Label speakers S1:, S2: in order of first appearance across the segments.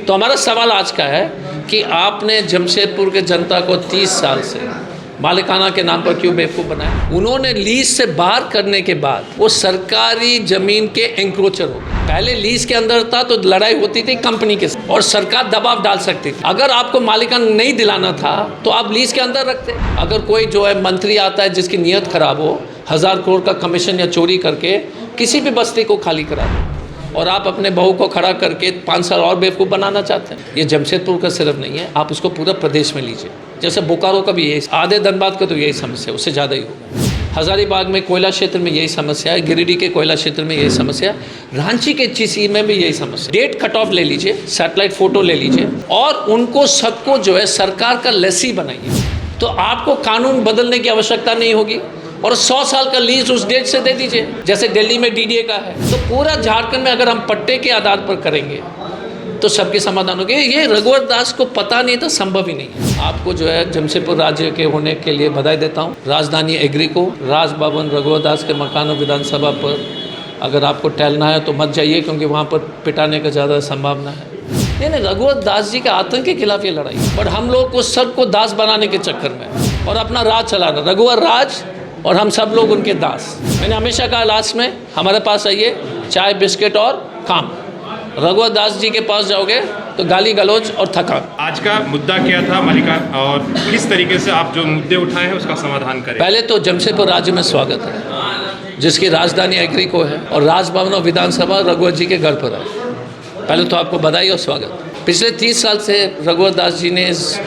S1: तो हमारा सवाल आज का है कि आपने जमशेदपुर के जनता को 30 साल से मालिकाना के नाम पर क्यों बेवकूफ़ बनाया। उन्होंने लीज से बाहर करने के बाद वो सरकारी ज़मीन के एंक्रोचर हो गए। पहले लीज के अंदर था तो लड़ाई होती थी कंपनी के साथ और सरकार दबाव डाल सकती थी। अगर आपको मालिकाना नहीं दिलाना था तो आप लीज के अंदर रखते। अगर कोई जो है मंत्री आता है जिसकी नीयत खराब हो, 1000 करोड़ का कमीशन या चोरी करके किसी भी बस्ती को खाली करा दो और आप अपने बहू को खड़ा करके 5 साल और बेवकूफ़ बनाना चाहते हैं। ये जमशेदपुर का सिर्फ नहीं है, आप उसको पूरा प्रदेश में लीजिए। जैसे बोकारो का भी यही, आधे धनबाद का तो यही समस्या, उससे ज़्यादा ही होगा। हज़ारीबाग में कोयला क्षेत्र में यही समस्या है, गिरिडीह के कोयला क्षेत्र में यही समस्या है, रांची के चीसी में भी यही समस्या। डेट कट ऑफ ले लीजिए, सैटेलाइट फ़ोटो ले लीजिए और उनको सबको जो है सरकार का लेसी बनाइए, तो आपको कानून बदलने की आवश्यकता नहीं होगी और 100 साल का लीज उस डेट से दे दीजिए, जैसे दिल्ली में डीडीए का है। तो पूरा झारखंड में अगर हम पट्टे के आधार पर करेंगे तो सबके समाधान होंगे। ये रघुवर दास को पता नहीं था, संभव ही नहीं है। आपको जो है जमशेदपुर राज्य के होने के लिए बधाई देता हूँ। राजधानी एग्री को, राजभवन रघुवर दास के मकान और विधानसभा पर अगर आपको टहलना है तो मत जाइए, क्योंकि वहाँ पर पिटाने का ज़्यादा संभावना है। नहीं, रघुवर दास जी के आतंक के खिलाफ ये लड़ाई, बट हम लोग को सबको दास बनाने के चक्कर में और अपना राज चलाना, रघुवर राज और हम सब लोग उनके दास। मैंने हमेशा कहा लास्ट में हमारे पास आइए, चाय बिस्किट और काम। रघुवर दास जी के पास जाओगे तो गाली गलौज और थकान।
S2: आज का मुद्दा क्या था मालिकाना, और किस तरीके से आप जो मुद्दे उठाए हैं उसका समाधान करें?
S1: पहले तो जमशेदपुर राज्य में स्वागत है, जिसकी राजधानी एग्री को है और राजभवन और विधानसभा रघुवर जी के घर पर है। पहले तो आपको बधाई और स्वागत। पिछले 30 साल से रघुवर दास जी ने इस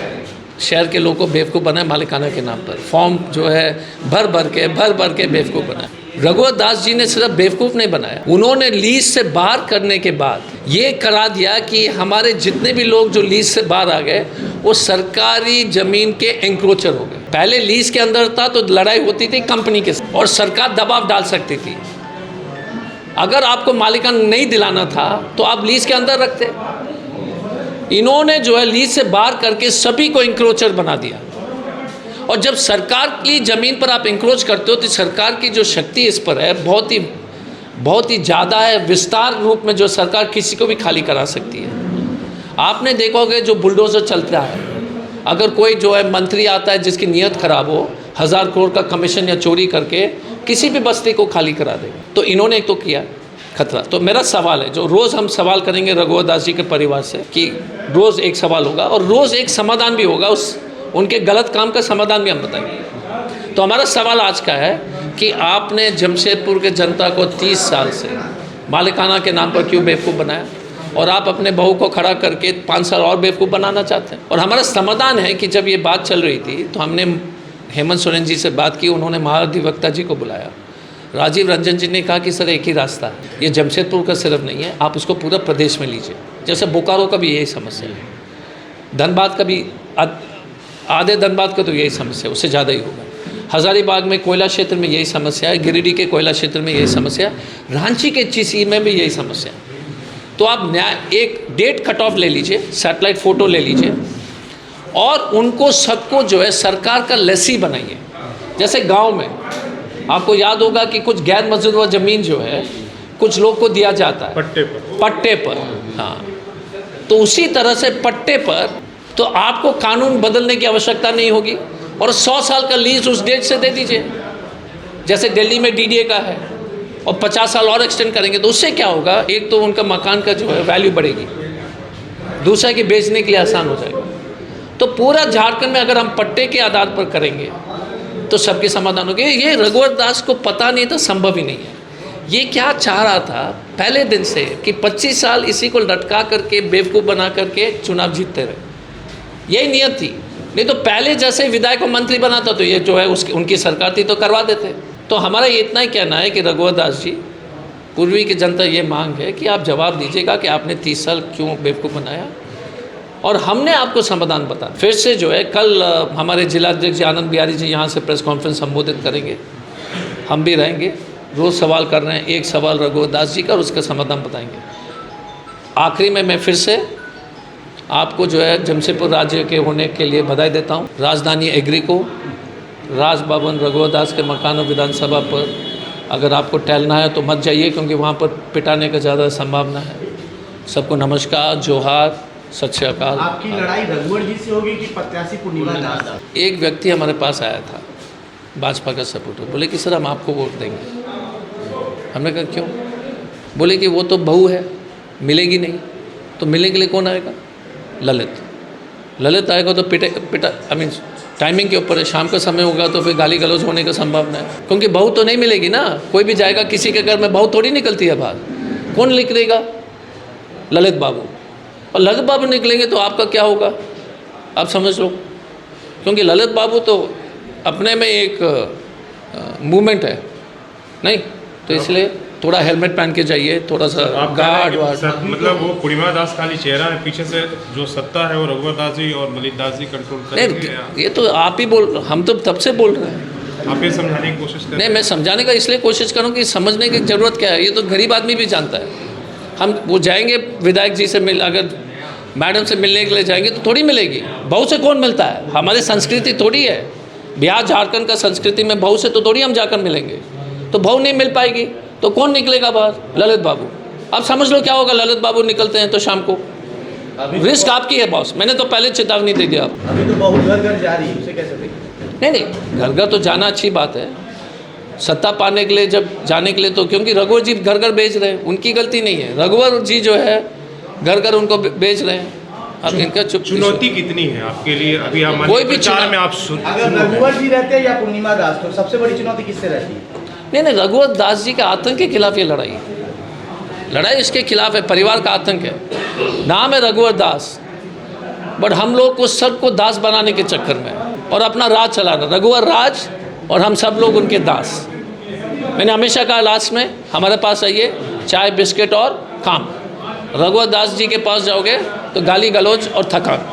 S1: शहर के लोगों को बेवकूफ़ बनाया मालिकाना के नाम पर। फॉर्म जो है भर भर के बेवकूफ़ बनाया। रघुवर दास जी ने सिर्फ बेवकूफ़ नहीं बनाया, उन्होंने लीज से बाहर करने के बाद ये करा दिया कि हमारे जितने भी लोग जो लीज से बाहर आ गए वो सरकारी ज़मीन के एंक्रोचर हो गए। पहले लीज के अंदर था तो लड़ाई होती थी कंपनी के साथ और सरकार दबाव डाल सकती थी। अगर आपको मालिकाना नहीं दिलाना था तो आप लीज के अंदर रखते। इन्होंने जो है लीज से बाहर करके सभी को इंक्रोचर बना दिया। और जब सरकार की ज़मीन पर आप इंक्रोच करते हो तो सरकार की जो शक्ति इस पर है बहुत ही ज़्यादा है। विस्तार रूप में जो सरकार किसी को भी खाली करा सकती है। आपने देखोगे जो बुलडोज़र चलता है, अगर कोई जो है मंत्री आता है जिसकी नीयत खराब हो, 1000 करोड़ का कमीशन या चोरी करके किसी भी बस्ती को खाली करा देगा। तो इन्होंने एक तो किया खतरा। तो मेरा सवाल है, जो रोज़ हम सवाल करेंगे रघुवर दास जी के परिवार से, कि रोज़ एक सवाल होगा और रोज़ एक समाधान भी होगा, उस उनके गलत काम का समाधान भी हम बताएंगे। तो हमारा सवाल आज का है कि आपने जमशेदपुर के जनता को 30 साल से मालिकाना के नाम पर क्यों बेवकूफ़ बनाया और आप अपने बहू को खड़ा करके 5 साल और बेवकूफ़ बनाना चाहते हैं। और हमारा समाधान है कि जब ये बात चल रही थी तो हमने हेमंत सोरेन जी से बात की, उन्होंने महाधिवक्ता जी को बुलाया। राजीव रंजन जी ने कहा कि सर एक ही रास्ता है, ये जमशेदपुर का सिर्फ नहीं है, आप उसको पूरा प्रदेश में लीजिए। जैसे बोकारो का भी यही समस्या है, धनबाद का भी, आधे धनबाद का तो यही समस्या, उससे ज़्यादा ही होगा। हज़ारीबाग में कोयला क्षेत्र में यही समस्या है, गिरिडीह के कोयला क्षेत्र में यही समस्या है, रांची के चीसी में भी यही समस्या है। तो आप एक डेट कट ऑफ ले लीजिए, सैटेलाइट फ़ोटो ले लीजिए और उनको सबको जो है सरकार का लेसी बनाइए। जैसे गाँव में आपको याद होगा कि कुछ गैर मंजूर ज़मीन जो है कुछ लोग को दिया जाता है पट्टे पर। हाँ, तो उसी तरह से पट्टे पर तो आपको कानून बदलने की आवश्यकता नहीं होगी और 100 साल का लीज उस डेट से दे दीजिए, जैसे दिल्ली में डीडीए का है, और 50 साल और एक्सटेंड करेंगे। तो उससे क्या होगा, एक तो उनका मकान का जो है वैल्यू बढ़ेगी, दूसरा कि बेचने के लिए आसान हो जाएगा। तो पूरा झारखंड में अगर हम पट्टे के आधार पर करेंगे तो सबके समाधान होंगे। ये रघुवर दास को पता नहीं था, संभव ही नहीं है। ये क्या चाह रहा था पहले दिन से कि 25 साल इसी को लटका करके बेवकूफ़ बना करके चुनाव जीतते रहे, यही नियत थी। नहीं तो पहले जैसे विधायक को मंत्री बनाता तो ये जो है उनकी सरकार थी तो करवा देते। तो हमारा ये इतना ही कहना है कि रघुवर दास जी, पूर्वी की जनता ये मांग है कि आप जवाब दीजिएगा कि आपने 30 साल क्यों बेवकूफ़ बनाया और हमने आपको समाधान बता। फिर से जो है कल हमारे जिलाध्यक्ष जी आनंद बिहारी जी यहाँ से प्रेस कॉन्फ्रेंस संबोधित करेंगे, हम भी रहेंगे। रोज़ सवाल कर रहे हैं, एक सवाल रघुवर दास जी का और उसका समाधान बताएंगे। आखिरी में मैं फिर से आपको जो है जमशेदपुर राज्य के होने के लिए बधाई देता हूँ। राजधानी एग्री को, राजभवन रघुवर दास के मकान और विधानसभा पर अगर आपको टहलना है तो मत जाइए, क्योंकि वहाँ पर पिटाने का ज़्यादा संभावना है। सबको नमस्कार, जोहार, सत श्री अकाल।
S3: आपकी लड़ाई रघुवर जी से होगी कि प्रत्याशी पूर्णिमा दास?
S1: एक व्यक्ति हमारे पास आया था, भाजपा का सपोर्टर, बोले कि सर हम आपको वोट देंगे। हमने कहा क्यों? बोले कि वो तो बहू है, मिलेगी नहीं। तो मिलने के लिए कौन आएगा? ललित आएगा तो पिटा आई मीन टाइमिंग के ऊपर है। शाम का समय होगा तो फिर गाली गलौज होने का संभावना है, क्योंकि बहू तो नहीं मिलेगी ना। कोई भी जाएगा किसी के घर में, बहू थोड़ी निकलती है बाहर। कौन निकलेगा? ललित बाबू। और ललित बाबू निकलेंगे तो आपका क्या होगा आप समझ लो, क्योंकि ललित बाबू तो अपने में एक मूवमेंट है नहीं, तो इसलिए थोड़ा हेलमेट पहन के जाइए, थोड़ा सा गार्ड वार्ड।
S2: मतलब वो पूर्णिमा दास खाली चेहरा है, पीछे से जो सत्ता है वो रघुवर दास जी और मलिक दास जी कंट्रोल करेंगे।
S1: नहीं, ये तो आप ही हम तो तब से बोल रहे हैं।
S2: आप ये समझाने की कोशिश करें।
S1: नहीं, मैं समझाने का इसलिए कोशिश करूँ कि समझने की ज़रूरत क्या है। ये तो गरीब आदमी भी जानता है। हम वो जाएंगे विधायक जी से अगर मैडम से मिलने के लिए जाएंगे तो थोड़ी मिलेगी। बहू से कौन मिलता है? हमारी संस्कृति थोड़ी है। बिहार झारखंड का संस्कृति में बहू से तो थोड़ी हम जाकर मिलेंगे। तो बहू नहीं मिल पाएगी तो कौन निकलेगा बाहर? ललित बाबू। आप समझ लो क्या होगा। ललित बाबू निकलते हैं तो शाम को रिस्क आपकी है बॉस। मैंने तो पहले चेतावनी दे दिया।
S3: अभी तो बहुत घर घर जा रही है, उसे कैसे देखते?
S1: नहीं, घर घर तो जाना अच्छी बात है। सत्ता पाने के लिए जब जाने के लिए तो, क्योंकि रघुवर जी घर घर भेज रहे हैं, उनकी गलती नहीं है। रघुवर जी जो है घर घर उनको भेज रहे हैं। अब इनका
S2: चुनौती कितनी है आपके लिए? अभी हमारे
S1: कोई भी
S2: प्रचार में आप
S3: अगर रघुवर जी रहते हैं या पूर्णिमा दास, तो सबसे बड़ी चुनौती किससे रहती है?
S1: नहीं, रघुवर दास जी के आतंक के खिलाफ ये लड़ाई इसके खिलाफ है। परिवार का आतंक है। नाम है रघुवर दास, बट हम लोग को सबको दास बनाने के चक्कर में और अपना राज चलाना। रघुवर राज और हम सब लोग उनके दास। मैंने हमेशा कहा लास्ट में हमारे पास आइए, चाय बिस्किट और काम। रघुवर दास जी के पास जाओगे तो गाली गलौज और थकान।